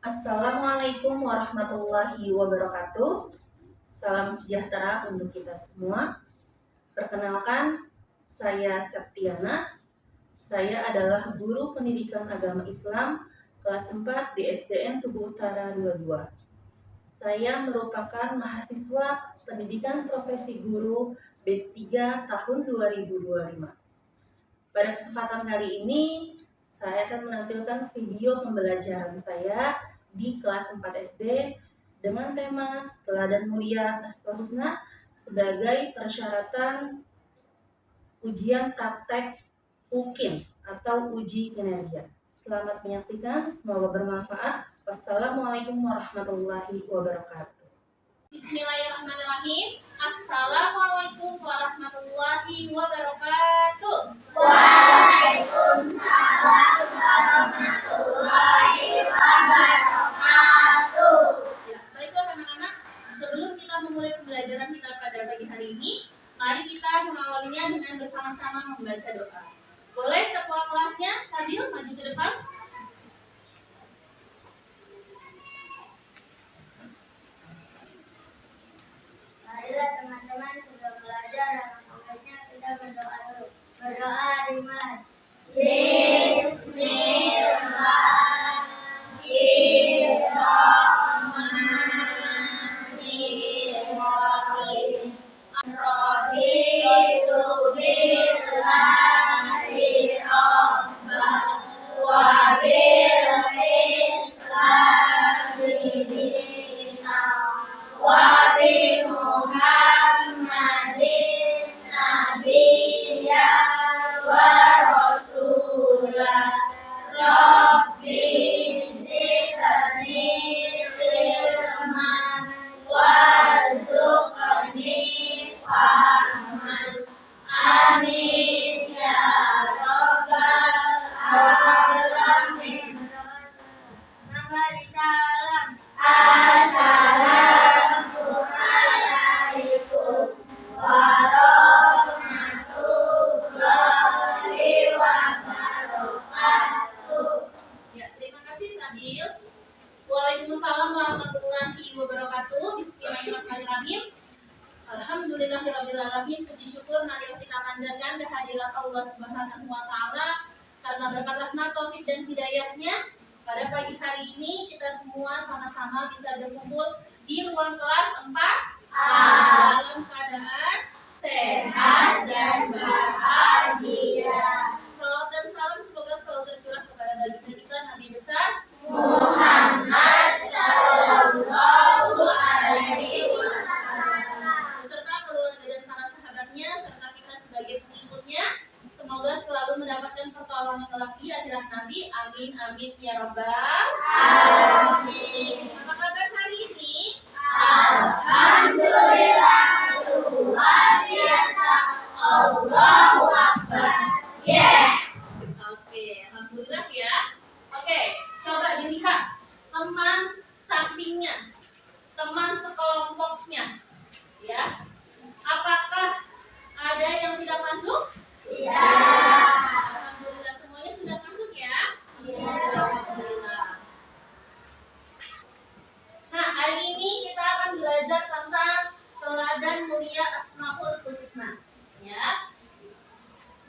Assalamualaikum warahmatullahi wabarakatuh. Salam sejahtera untuk kita semua. Perkenalkan, saya Septiana. Saya adalah guru pendidikan agama Islam kelas 4 di SDN Tugu Utara 22. Saya merupakan mahasiswa pendidikan profesi guru batch 3 tahun 2025. Pada kesempatan kali ini, saya akan menampilkan video pembelajaran saya di kelas 4 SD dengan tema Teladan Mulia Asmaul Husna sebagai persyaratan ujian praktek UKIN atau uji kinerja. Selamat menyaksikan, semoga bermanfaat. Wassalamualaikum warahmatullahi wabarakatuh. Bismillahirrahmanirrahim. Assalamualaikum warahmatullahi wabarakatuh. Waalaikumsalam warahmatullahi wabarakatuh. Ya, baiklah anak-anak, sebelum kita memulai pembelajaran kita pada pagi hari ini, mari kita mengawalinya dengan bersama-sama membaca doa. Boleh ketua kelasnya Sabil maju ke depan? Marilah teman-teman sudah belajar dan selanjutnya kita berdoa dulu. Berdoa dimulai. Bismillahirrahmanirrahim. Raditu billahi rabban wa bil islami dinan wa bi Muhammadin nabiyyan wa rasulah. Rabbi zidni ilman warzuqni fahman. Amin ya rabbal alamin. Mari salam. Assalamualaikum warahmatullahi wabarakatuh. Ya, terima kasih Sabil. Waalaikumsalam warahmatullahi wabarakatuh. Bismillahirrahmanirrahim. Alhamdulillahirrabbilalamin. Puji syukur marilah kita panjatkan kehadirat Allah Subhanahu wa taala karena berkat rahmat, taufik dan hidayahnya pada pagi hari ini kita semua sama-sama bisa berkumpul di ruang kelas 4 dalam keadaan Sehat dan bahagia. Salawat dan salam semoga selalu tercurah kepada baginda kita Nabi besar Muhammad sallallahu alaihi wasallam beserta keluarga dan para sahabatnya serta kita sebagai pengikutnya. Semoga selalu mendapatkan pertolongan kelak di akhirat nanti. Amin amin ya rabbal Amin. Apa kabar hari ini? Alhamdulillah luar biasa. Allahu Akbar. Yes. Oke, alhamdulillah ya. Oke, coba dilihat teman sampingnya, teman sekelompoknya, ya. Apakah ada yang tidak masuk? Tidak. Alhamdulillah semuanya sudah masuk ya. Tidak. Alhamdulillah. Nah, hari ini kita akan belajar tentang teladan mulia Asmaul Husna, ya.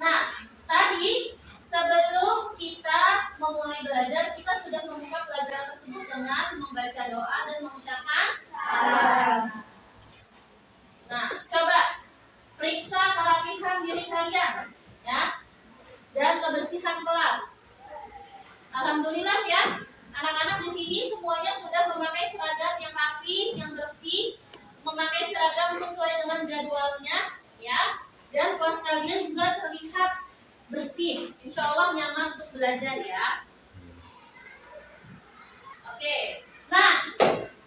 Nah, tadi sebelum kita memulai belajar, kita sudah membuka pelajaran tersebut dengan membaca doa dan mengucapkan salam. Nah, coba periksa kerapihan diri kalian, ya, dan kebersihan kelas. Alhamdulillah ya, anak-anak di sini semuanya sudah memakai seragam yang rapi, yang bersih, memakai seragam sesuai dengan jadwalnya, ya. Dan kelas kalian juga terlihat bersih, insya Allah nyaman untuk belajar ya. Oke, nah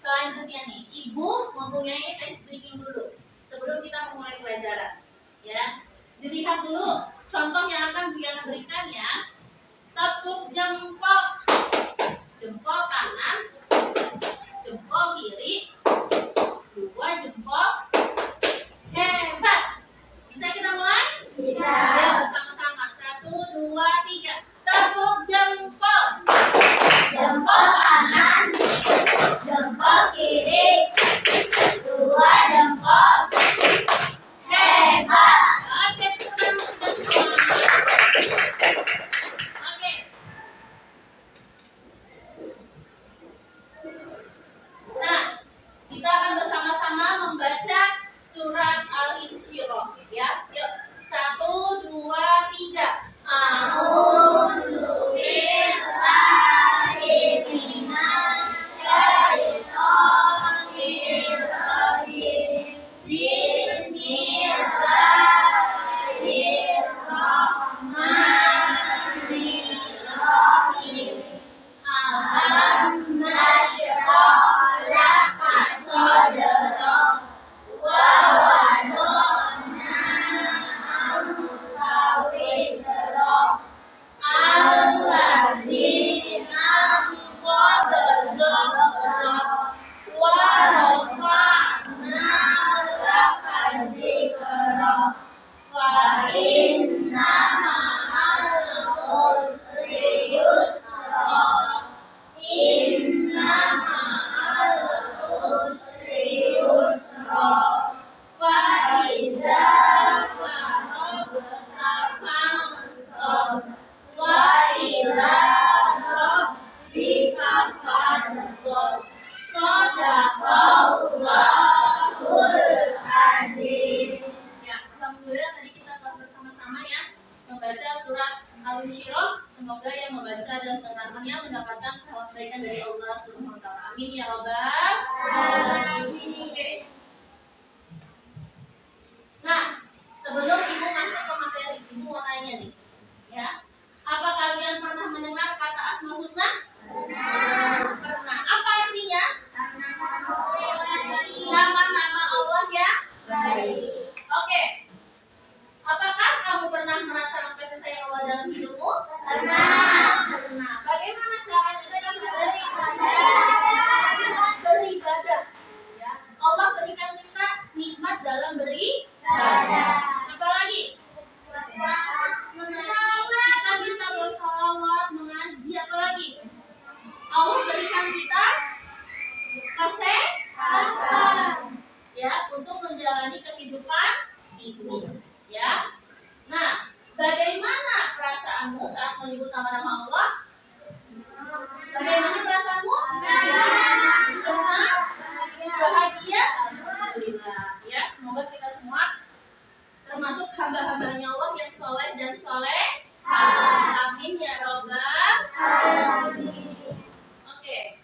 selanjutnya nih, Ibu mempunyai ice breaking dulu sebelum kita memulai pelajaran, ya. Dilihat dulu contoh yang akan dia berikan ya. Tepuk jempol, jempol kanan, jempol kiri, dua jempol, hebat. Bisa kita mulai? Bisa. Ya, bersama-sama. 1, 2, 3. Tepuk jempol. Jempol kanan, namanya mendapatkan kebaikan dari Allah Subhanahu wa taala. Amin ya rabbal alamin. Oke. Nah, sebelum Ibu masuk ke materi, Ibu mau tanya nih, ya. Apa kalian pernah mendengar kata Asmaul Husna? Pernah. Apa artinya? Nama-nama Allah ya baik. Oke. Apakah kamu pernah merasakan kasih sayang Allah dalam hidupmu? Pernah. Bagaimana caranya kita beribadah? Ya. Allah berikan kita nikmat dalam beribadah. Apalagi? Kita bisa bersalawat, mengaji, apalagi? Allah berikan kita kesehatan, ya, untuk menjalani kehidupan ini, ya. Nah, bagaimana perasaanmu saat menyebut nama-nama Allah? Bagaimana perasaanmu? Senang, bahagia, alhamdulillah, ya. Semoga kita semua termasuk hamba-hambanya Allah yang soleh dan soleh. Amin ya robbal alamin. Oke.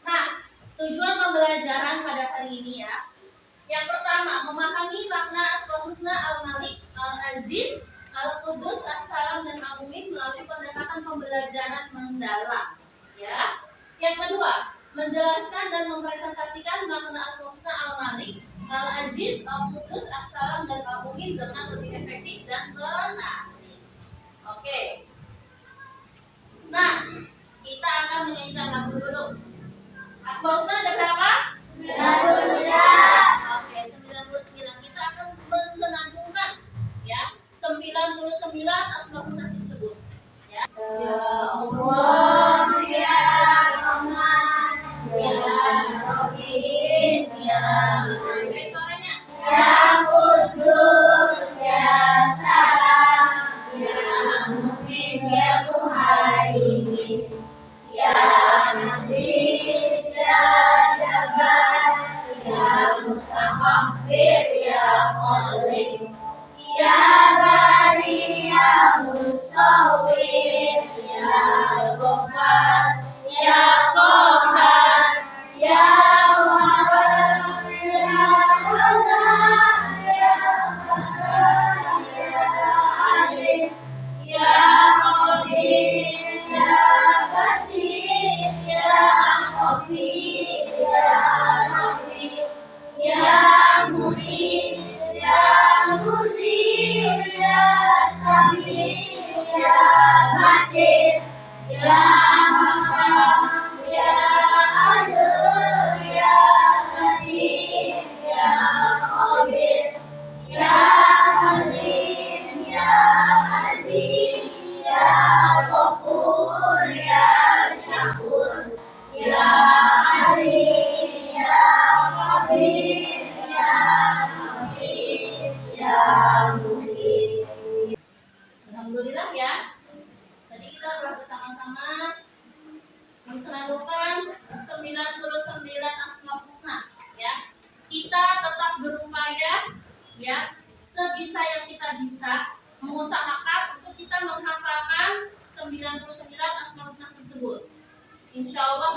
Nah, tujuan pembelajaran pada hari ini ya. Yang pertama, memahami makna Asmaul Husna Al-Malik, Al-Aziz, Al-Qudus, As-Salam dan Al-Mu'min melalui pendekatan pembelajaran mendalam. Ya. Yang kedua, menjelaskan dan mempresentasikan makna Asmaul Husna Al-Malik, Al-Aziz, Al-Qudus, As-Salam dan Al-Mu'min dengan lebih efektif dan menarik. Oke. Nah, kita akan menyanyikan lagu dulu. Asmaul Husna ada berapa? 99. Oke, 99. Kita akan mensenandungkan ya 99 Asmaul Husna tersebut. Ya. Ya Allah, ya Rahman, ya Rahim, ya Oke, suaranya. Ya Qudus, ya Salam, ya Mu'min, ya Muhaimin, ya Aziz, ya Jabbar, ya Mutakabbir, ya Khaliq, ya Bari, ya Musawwir, ya Ghaffar, ya Qahhar, ya Wahhab, ya Wahhab, ya Wahhab, ya Alim, ya Qadir, ya Basir, ya Hafiz, ya Rafiq, ya Mu'in, ya Muzir, ya Samir, ya Basir, ya Makam, ya Adil, ya Latif, ya Khabir, ya Halim, ya Aziz, ya Ghafur, ya Syakur, ya Ali, ya Kabir, ya Hafiz, ya Muhid. Alhamdulillah ya. Tadi kita telah bersama-sama mensenandungkan 99 Asmaul Husna ya. Kita tetap berupaya ya sebisa yang kita bisa mengusahakan untuk kita menghafalkan 99 Asmaul Husna tersebut. Insya Allah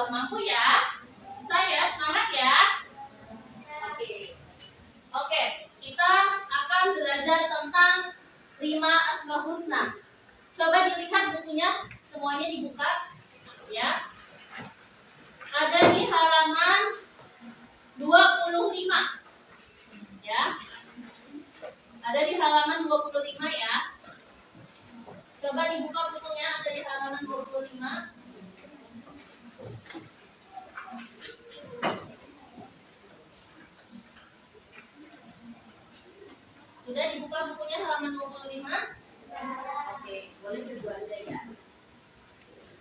mampu ya. Bisa ya, semangat ya. Oke, kita akan belajar tentang 5 Asmaul Husna. Coba dilihat bukunya, semuanya dibuka ya. Ada di halaman 25 ya. Ada di halaman 25 ya. Coba dibuka bukunya, ada di halaman 25. Sudah dibuka bukunya halaman 25? Oke, boleh berdua aja ya.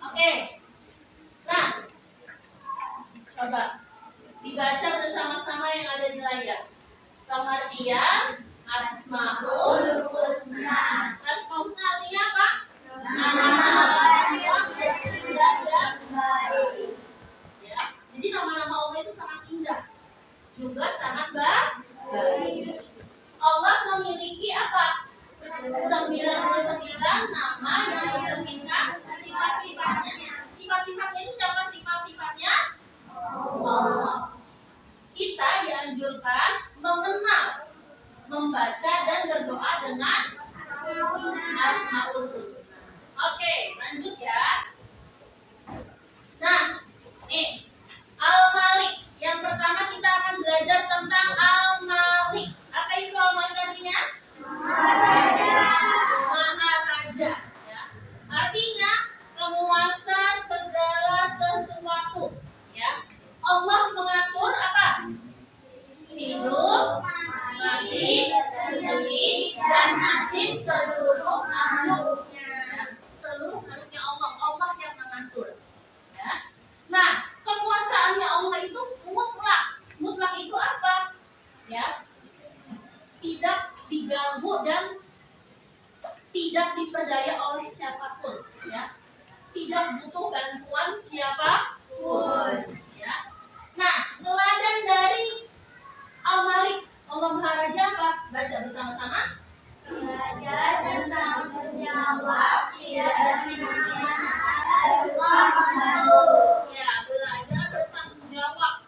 Oke. Nah, coba dibaca bersama-sama yang ada di layar. Pengertian Asmaul Husna. Asmaul Husna artinya apa? Nama Allah tidak butuh bantuan siapapun. Ya. Nah, teladan dari Al-Malik Al-Maharaja apa? Baca bersama-sama. Belajar tentang menjawab tidak semena-mena Allah membantu. Ya, belajar bertanggung jawab.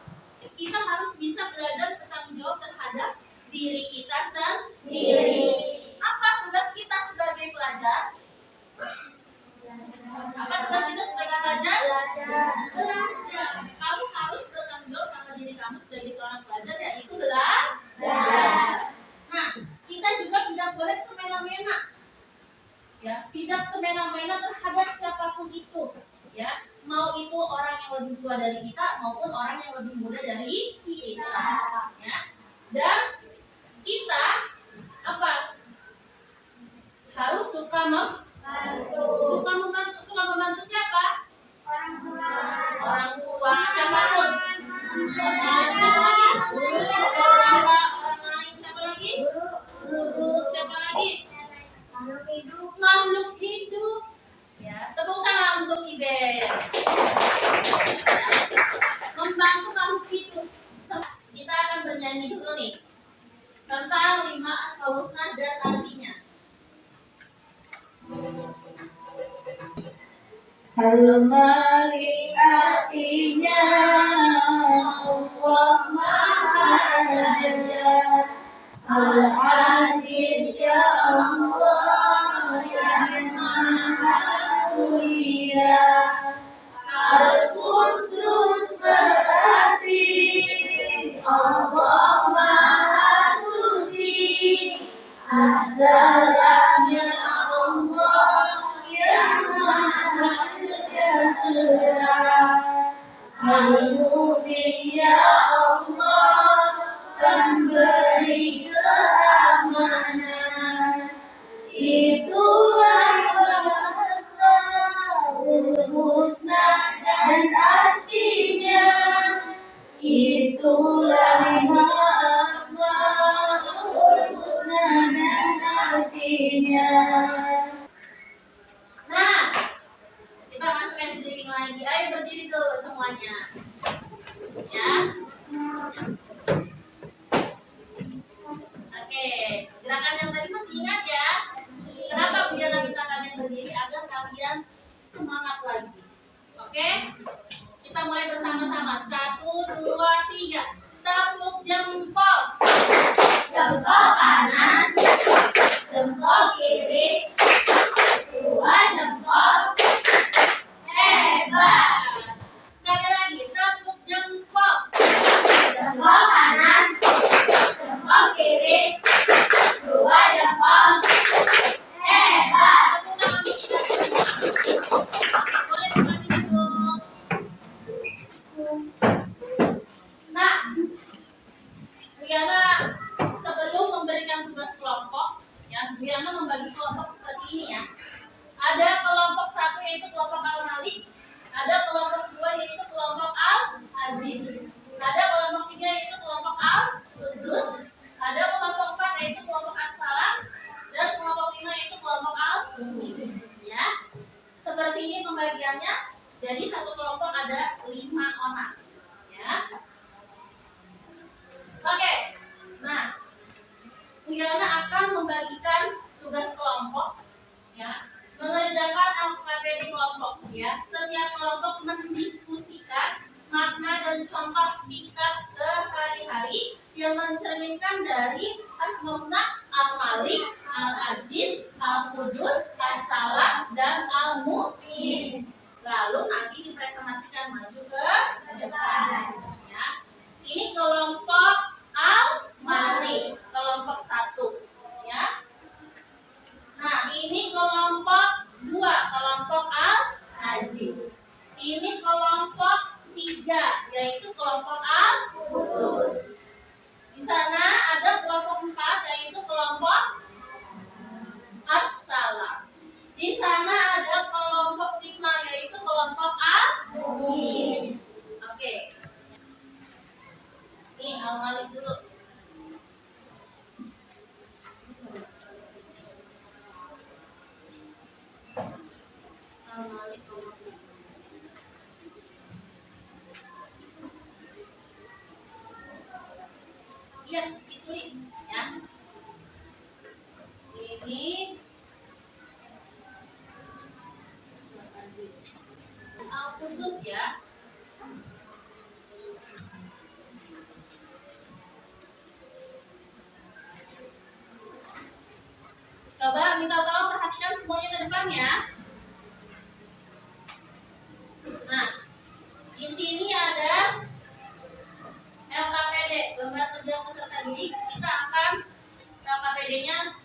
Kita harus bisa belajar bertanggung jawab terhadap diri kita sendiri. Apa tugas kita sebagai pelajar? Apa tugas kita sebagai pelajar? Belajar. Kamu harus bertanggung jawab sama diri kamu sebagai seorang pelajar, yaitu belajar. Nah, kita juga tidak boleh semena-mena. Ya, tidak semena-mena terhadap siapapun itu. Ya, mau itu orang yang lebih tua dari kita maupun orang yang lebih muda dari kita. Ya, dan kita apa? Harus suka membantu. Suka membantu siapa? Orang tua, siapapun. Siapa lagi? Saudara, orang lain, siapa lagi? Guru, siapa lagi? Makhluk hidup. Ya, tepuk tangan untuk Ibe. Membantu makhluk hidup. Kita akan bernyanyi dulu nih tentang 5 asmaul husna dan artinya. Al-Malik artinya Allah Maha Raja, Al-Aziz ya Allah yang Maha Mulia, Al-Qudus berarti Allah Maha Suci, As-Salamnya Allah yang Maha Sejahtera, Al-Mu'min ya Allah pemberi keamanan. Itulah Asmaul Husna dan artinya. Itulah 5 Asmaul Husna dan artinya. Nah, kita masukkan sendiri lagi. Ayo berdiri dulu semuanya. Ya. Oke, gerakan yang tadi masih ingat ya? Kenapa Bu Yana minta kalian berdiri? Agar kalian semangat lagi. Oke? Kita mulai bersama-sama. 1, 2, 3. Tepuk jempol. Jempol kanan. Jempol kiri. 2 jempol. Hebat. Sekali lagi. Tepuk jempol. Jempol kanan. Jempol kiri. 2 jempol. Hebat. Tepuk tangan. Boleh kembali duduk. Nah, Bu Yana sebelum memberikan tugas kelompok, ya Bu Yana membagi kelompok seperti ini ya. Ada kelompok 1 yaitu kelompok Al-Malik, ada kelompok 2 yaitu kelompok Al-Aziz, ada kelompok 3 yaitu kelompok Al-Qudus, ada kelompok 4 yaitu kelompok As-Salam, dan kelompok 5 yaitu kelompok Al-Mu'min. Ya, seperti ini pembagiannya. Jadi satu kelompok ada 5 orang. Ya. Oke. Nah, Bu Yana akan membagikan tugas kelompok, ya, mengerjakan LKP di kelompok, ya. Setiap kelompok mendiskusikan makna dan contoh sikap sehari-hari yang mencerminkan dari Asmaul Husna Al-Malik, Al-Aziz, Al-Qudus, As-Salam, dan Al-Mu'min. Lalu nanti dipresentasikan maju ke depan. Ya. Ini kelompok Al-Malik, kelompok 1. Ya. Nah, ini kelompok 2, kelompok Al-Aziz. Ini kelompok 3, yaitu kelompok Al-Qudus. Di sana ada kelompok 4, yaitu kelompok As-Salam. Di sana ada kelompok 5, yaitu kelompok Al-Mu'min. Oke. Nih, Al-Malik dulu. Al-Malik kelompok Iya, ditulis ya. Ini Al-Qudus ya. Coba minta tolong perhatikan semuanya ke depan ya. Nah, di sini ada LKPD, lembar kerja peserta didik. Kita akan LKPD-nya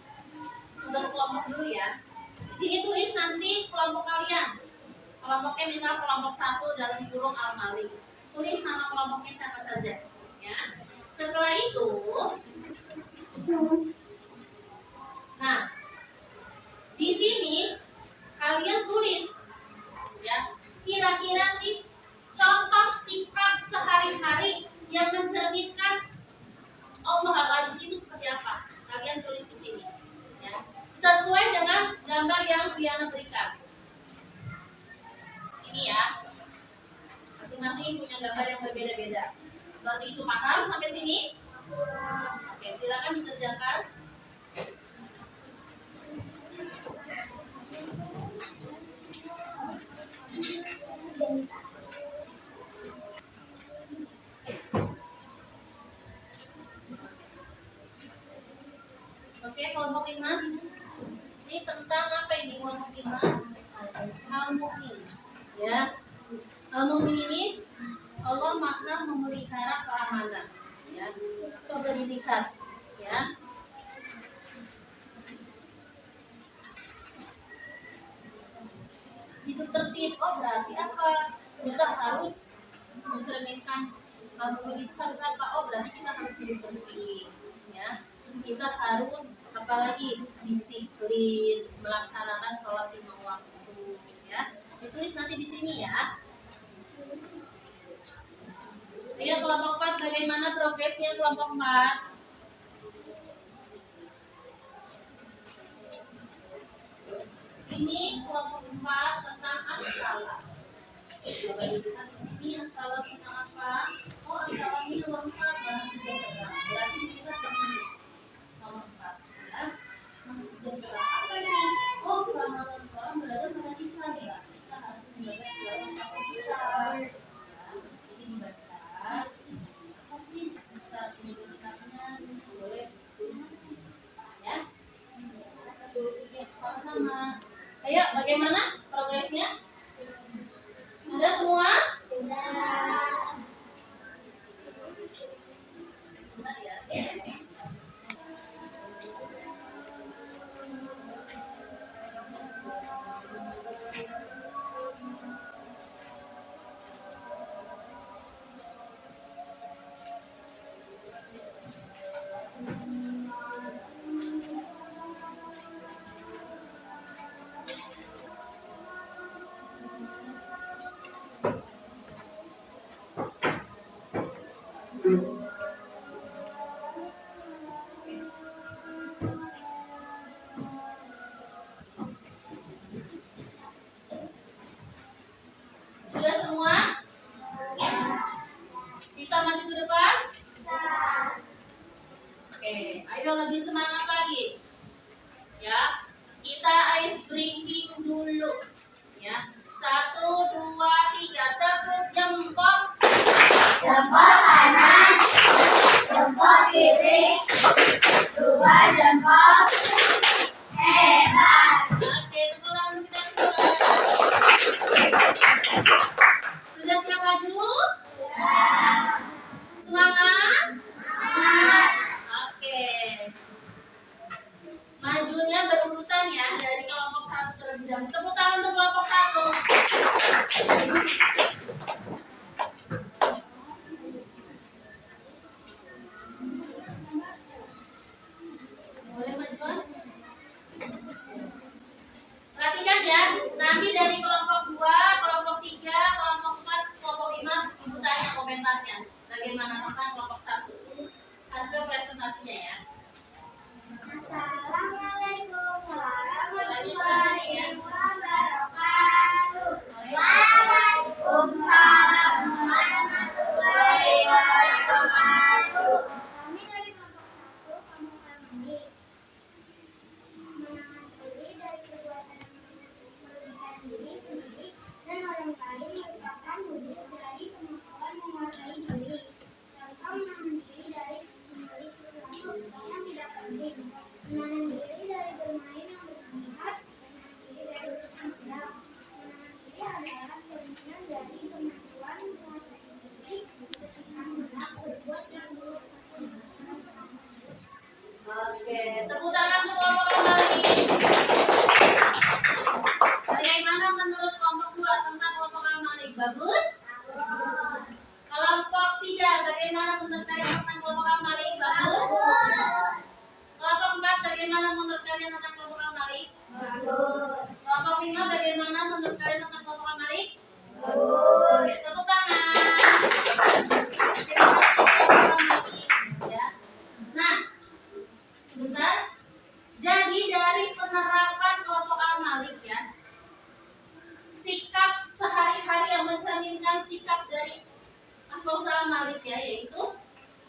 tugas kelompok dulu ya. Di sini tulis nanti kelompok kalian. Kelompoknya misal kelompok 1 dalam kurung Al-Malik. Tulis nama kelompoknya siapa saja. Ya. Setelah itu, nah, di sini kalian tulis ya, kira-kira sih contoh sikap sehari-hari yang mencerminkan Allah Al-Aziz itu seperti apa? Kalian tulis di sini ya. Sesuai dengan gambar yang Diana berikan. Ini ya. Masing-masing punya gambar yang berbeda-beda. Berarti itu paham sampai sini? Oke, silakan dikerjakan. Oke, kelompok 5. Ini tentang apa ini kelompok 5? Al-Mu'min. Ya. Al-Mu'min ini Allah Maha memelihara keamanan. Ya. Coba dilihat ya. Hidup tertib. Oh, berarti apa? Kita harus mencerminkan Al-Mu'min itu harus apa? Oh, berarti kita harus hidup tertib. Ya. Kita harus apalagi disiplin melaksanakan sholat 5 waktu ya. Ditulis nanti di sini ya. Ayo kelompok 4, bagaimana progresnya kelompok 4? Ini kelompok 4 tentang as-salam. Coba dilihat di sini as-salam tentang apa? Oh, as-salam ini nomor 4 bahasa sejahtera. Berarti kita di sini nomor 4 ya. Bahasa sejahtera apa ini? Oh, selamat salam berada pada lisan ya. Kita harus menjaga segala sesuatu kita. Jadi dibaca. Apa sih cara menjaga sikapnya? Boleh ya. Sama-sama. Ayo, bagaimana progresnya? Sudah semua? Sudah. Benar ya. Sudah semua? Bisa maju ke depan? Oke, ayo lebih semangat lagi. Ya, kita ice breaking dulu. Ya, 1, 2, 3, tepuk jempol. Jempol kanan, jempol kiri, 2 jempol. Hebat. Oke, tepuk tangan untuk kita semua. Sudah siap maju? Semangat? Oke. Majunya berurutan ya, dari kelompok 1 terlebih dahulu. Tepuk tangan untuk kelompok 1. Boleh majuan? Perhatikan ya, nanti dari kelompok 2, kelompok 3, kelompok 4, kelompok 5, ibu tanya komentarnya. Bagaimana tentang kelompok 1? Hasil presentasinya ya. Assalamualaikum warahmatullahi wabarakatuh. adalah cerminan dari kemampuan menguasai diri ketika hendak berbuat yang buruk. Oke, tepuk tangan untuk kelompok kembali. Bagaimana menurut kelompok 2 tentang kelompok Malik? Bagus? Kelompok 3 bagaimana menurut kalian tentang kelompok Malik? Bagus? Kelompok 4 bagaimana menurut kalian tentang kelompok Malik? Kelompok 5 bagaimana menurut kalian tentang kelompok Malik? Oke, tepuk tangan. Ya. Nah, sebentar. Jadi dari penerapan kelompok Malik ya, sikap sehari-hari yang mencerminkan sikap dari Asmaul Malik ya, yaitu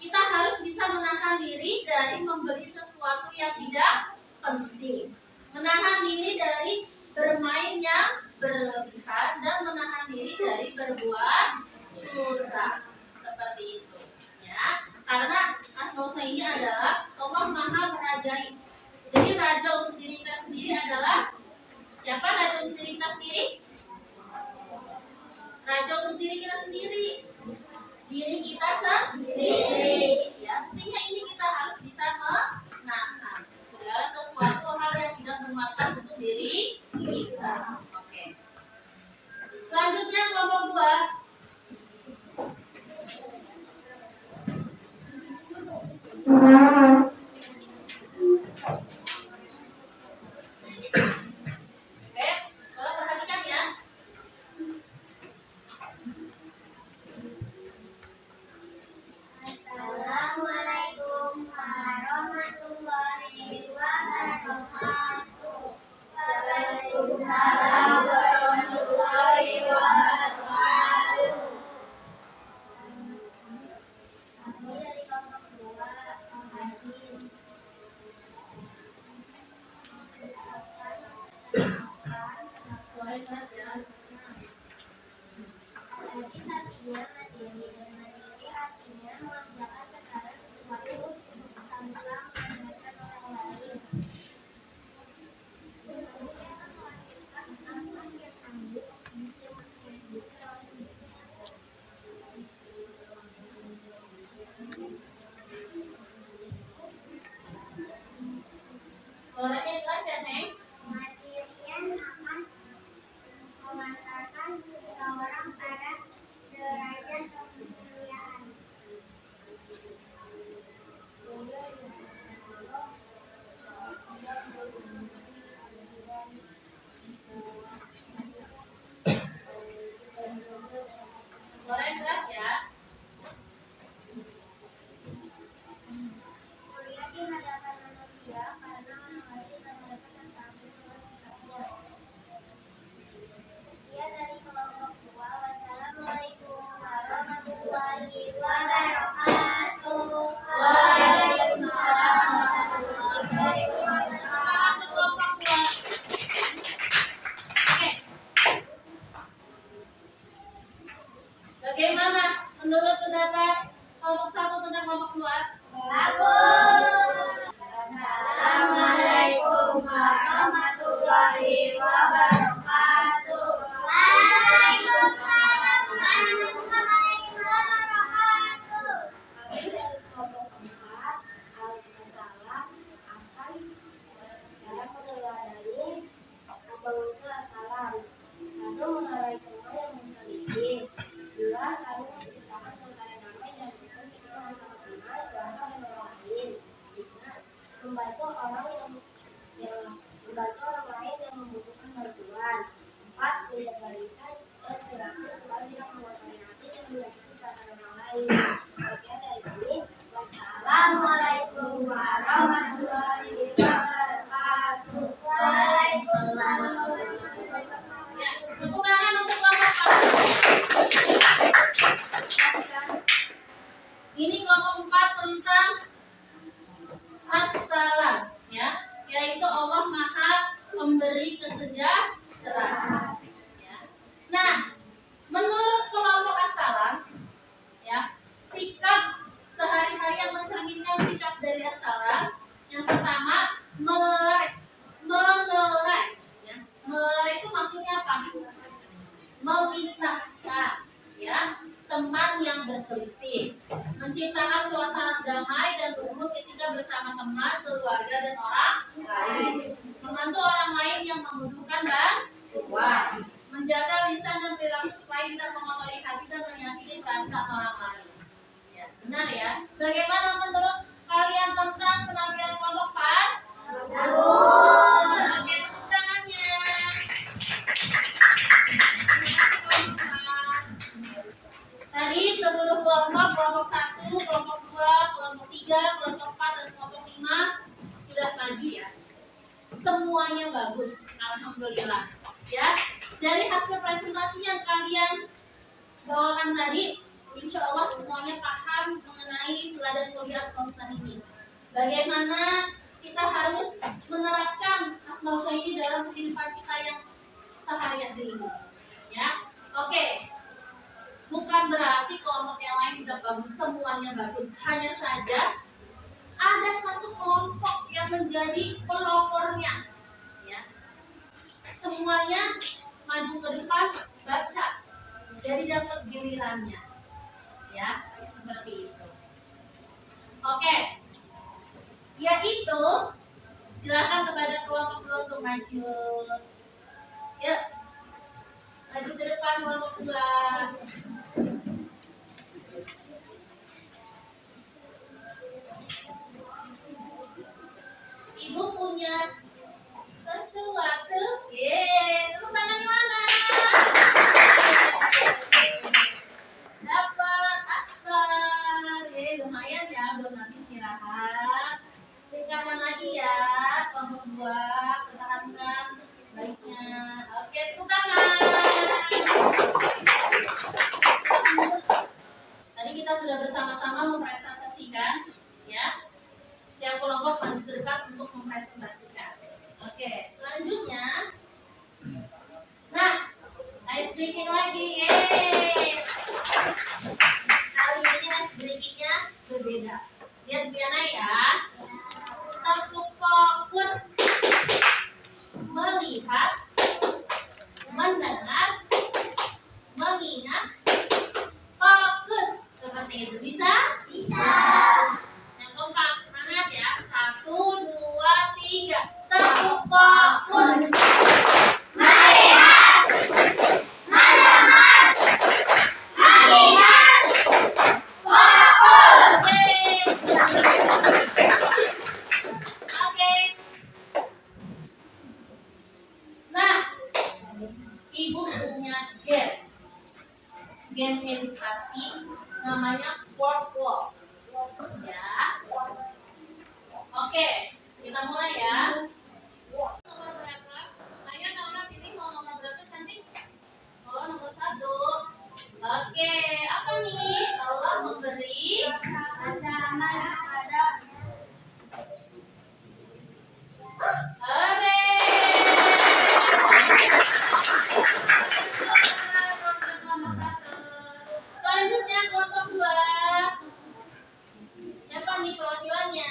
kita harus bisa menahan diri dari memberi sesuatu yang tidak penting, menahan diri dari bermain yang berlebihan, dan menahan diri dari berbuat curang seperti itu ya. Karena Asmaul ini adalah Allah Maha Merajai. Jadi raja untuk diri kita sendiri adalah siapa? Raja untuk diri kita sendiri? Raja untuk diri kita sendiri. Diri kita sendiri. Ya, artinya ini kita harus bisa menahan segala sesuatu hal yang tidak bermanfaat untuk diri kita. Oke. Selanjutnya kelompok 2. Oke, kalau perhatikan ya. Assalamualaikum warahmatullahi wabarakatuh. Waalaikumsalam warahmatullahi wabarakatuh. Kami dari kelompok 2 menghadiri Suara keras ya. Jadi artinya mandiri, dan mandiri artinya mengerjakan segala sesuatu tanpa mengandalkan orang lain. Kemudian melakukan apa yang tangguh untuk menghidupi orang Suaranya keras ya, Neng? Kemandirian akan mengantarkan seseorang pada derajat kemuliaan. Suaranya keras ya. Mulia di hadapan manusia karena orang lain tidak dapat mengetahui sikapnya. Dia dari kelompok 2. Wassalamualaikum warahmatullahi wabarakatuh. Waalaikumsalam warahmatullahi wabarakatuh. Tangan untuk kelompok 2. Oke. Bagaimana menurut pendapat kelompok 1 tentang kelompok 2? Bagus. Assalamualaikum warahmatullahi wabarakatuh. Waalaikumsalam warahmatullahi wabarakatuh. Kami dari kelompok 4, Al-Salam akan cara meneladani Asmaul Salam. Satu, mengenai tema yang berselisih. 2, saling menciptakan suasana damai dan rukun kita bersama-sama dalam hal yang orang lain. 3, membantu orang lain yang membutuhkan bantuan. memisahkan ya teman yang berselisih, menciptakan suasana damai dan rukun ketika bersama teman, keluarga dan orang lain, membantu orang lain yang membutuhkan bantuan, menjaga lisan dan perilaku supaya tidak mengotori hati dan menyakiti perasaan orang lain. Ya, benar ya. Bagaimana menurut kalian tentang penampilan kelompok Pak? Oke, tepuk tangannya. Tadi seluruh kelompok 1, kelompok 2, kelompok 3, kelompok 4, dan kelompok 5 sudah maju ya. Semuanya bagus, alhamdulillah. Ya, dari hasil presentasi yang kalian bawakan tadi, insya Allah semuanya paham mengenai teladan kuliah Asmaul Husna ini. Bagaimana kita harus menerapkan Asmaul Husna ini dalam kehidupan kita yang sehari-hari ini. Ya, oke. Bukan berarti kelompok yang lain tidak bagus, semuanya bagus. Hanya saja ada satu kelompok yang menjadi pelopornya. Ya. Semuanya maju ke depan, baca. Jadi dapat gilirannya. Ya, seperti itu. Oke. Yaitu silakan kepada kelompok 2 untuk maju. Yuk. Maju ke depan kelompok 2. Ibu punya sesuatu. Tepuk tangannya mana? Dapat astar. Lumayan ya, belum habis istirahat. Tingkatkan lagi ya, kelompok 2. Pertahankan baiknya. Oke, tepuk tangan. Tadi kita sudah bersama-sama mempresentasikan ya. Setiap kelompok maju ke depan untuk mempresentasikan. Oke, selanjutnya. Nah, ice breaking lagi. Yeay. Kali ini ice breakingnya berbeda. Lihat Diana ya. Untuk fokus melihat, mendengar, mengingat, fokus. Seperti itu. Bisa? Bisa. Yang kompak, semangat ya. 1, 2, 3. Tepuk fokus. Melihat, mendengar, mengingat, fokus. Oke. Nah, Ibu punya game edukasi namanya word walk. Ya. Oke, kita mulai ya. Nomor berapa? Ayo Naura pilih mau nomor berapa cantik? Oh, nomor 1. Oke, apa nih? Allah memberi Bersama pada Hore. Nomor 1. Selanjutnya kelompok 2. Siapa nih perwakilannya?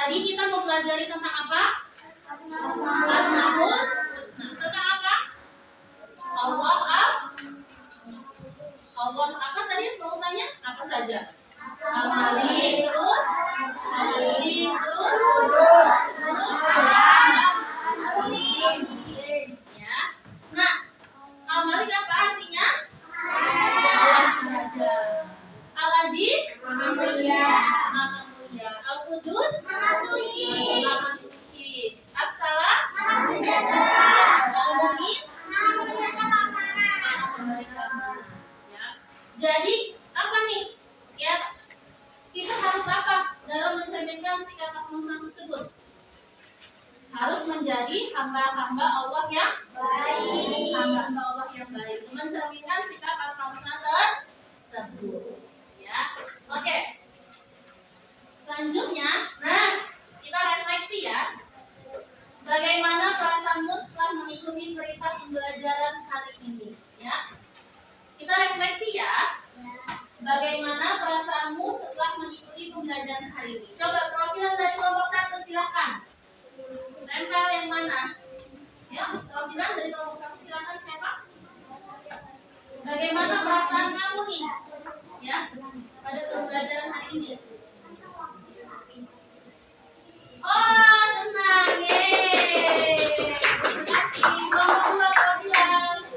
Tadi kita mau pelajari tentang apa? Asmaul Husna. Tentang apa? Allah apa tadi sebutannya? Apa saja? Al-Malik, terus Al-Aziz, terus ya. Nah, Al-Malik apa artinya? Raja. Al-Aziz Maha Mulia. Al-Qudus Maha Suci. As-Salam Al-Mu'min ya. Jadi apa nih? Ya, kita harus apa dalam mencerminkan sikap asma tersebut? Harus menjadi hamba-hamba Allah yang baik. Hamba-hamba Allah yang baik. Mencerminkan sikap asma tersebut. Ya, oke. Selanjutnya, nah kita refleksi ya. Bagaimana perasaanmu setelah mengikuti perintah pembelajaran hari ini? Ya, kita refleksi ya. Bagaimana perasaanmu setelah mengikuti pembelajaran hari ini? Coba perwakilan dari kelompok 1 silahkan. Rempel yang mana? Ya, perwakilan dari kelompok 1 silahkan siapa? Bagaimana perasaan kamu nih? Ya, pada pembelajaran hari ini? Oh, senang, yeay. Terima kasih. Kelompok 2 perwakilan.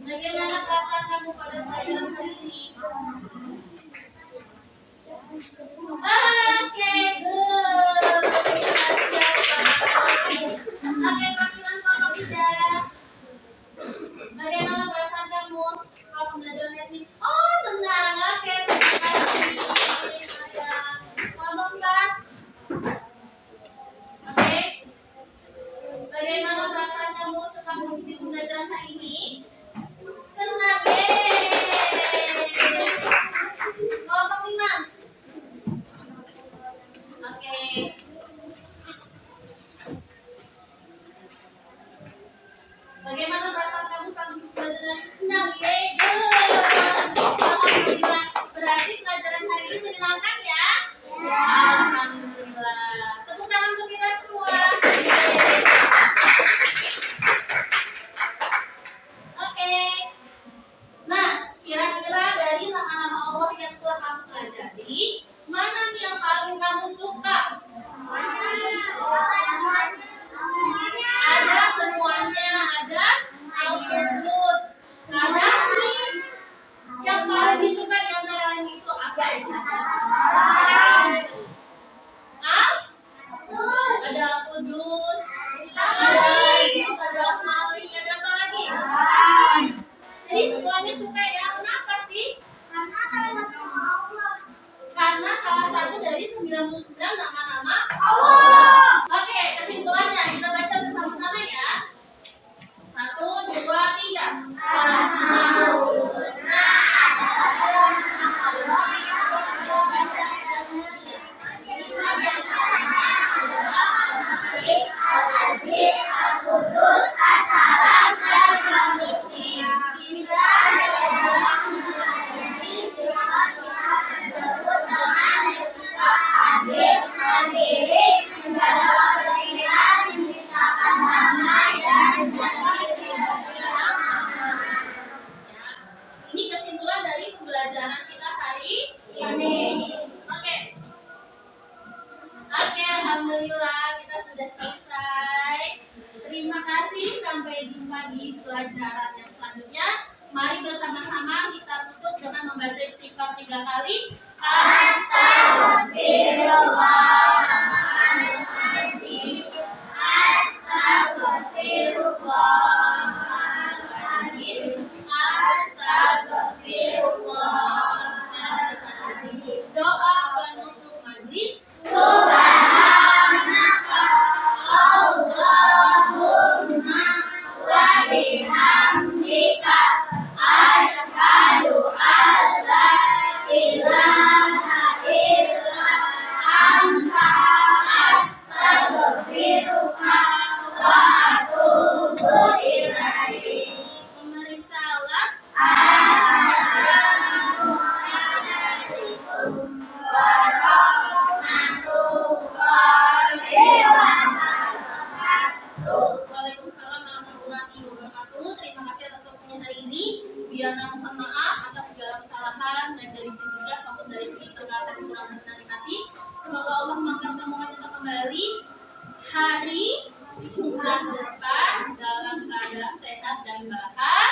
Bagaimana perasaan kamu pada pelajaran hari ini? Oke, good. Oke, perwakilan kelompok 3. Bagaimana perasaan kamu kalau pembelajaran hari ini? Oh, senang. Oke, terima kasih. Sayang. Kelompok 4. Oke. Bagaimana perasaan kamu setelah mengikuti pembelajaran hari ini? Senang, yeay. Kelompok 5. Oke. Bagaimana perasaan kamu setelah mengikuti pembelajaran? Senang, yeay. Alhamdulillah. Berarti pelajaran hari ini menyenangkan ya? Ya. Alhamdulillah. Tepuk tangan untuk kita semua. Oke. Nah, kira-kira dari nama-nama Allah yang telah kamu pelajari, mana nih yang paling kamu suka? Ada semuanya, ada Al-Qudus, ada yang paling disuka di antara lain itu apa itu? Ada Al-Qudus, ada Al-Aziz, ada Al-Malik, ada apa lagi? Jadi semuanya suka ya. Kenapa sih? Karena salah satu dari 99 nama-nama Allah. Oke, kesimpulannya kita baca bersama-sama ya. 1, 2, 3. Asmaul Husna adalah nama Allah yang Al-Aziz, Al-Qudus, As-Salam, Al-Mu'min. Tidak ada yang sifat tersebut dengan sifat adil, mandiri, menjaga kebersihan, menciptakan damai dan menjadi pribadi yang aman. Ini kesimpulan dari pembelajaran kita hari ini. Oke, alhamdulillah kita sudah selesai. Terima kasih, sampai jumpa di pelajaran yang selanjutnya. Mari bersama-sama kita tutup dengan membaca istighfar 3 kali. Astagfirullahaladzim. Astagfirullahaladzim. Astagfirullahaladzim. Doa penutup majlis. Subhanaka Allahumma wa bihamdika asyhadu an la ilaha illa anta hari Jumat depan dalam keadaan sehat dan bahagia.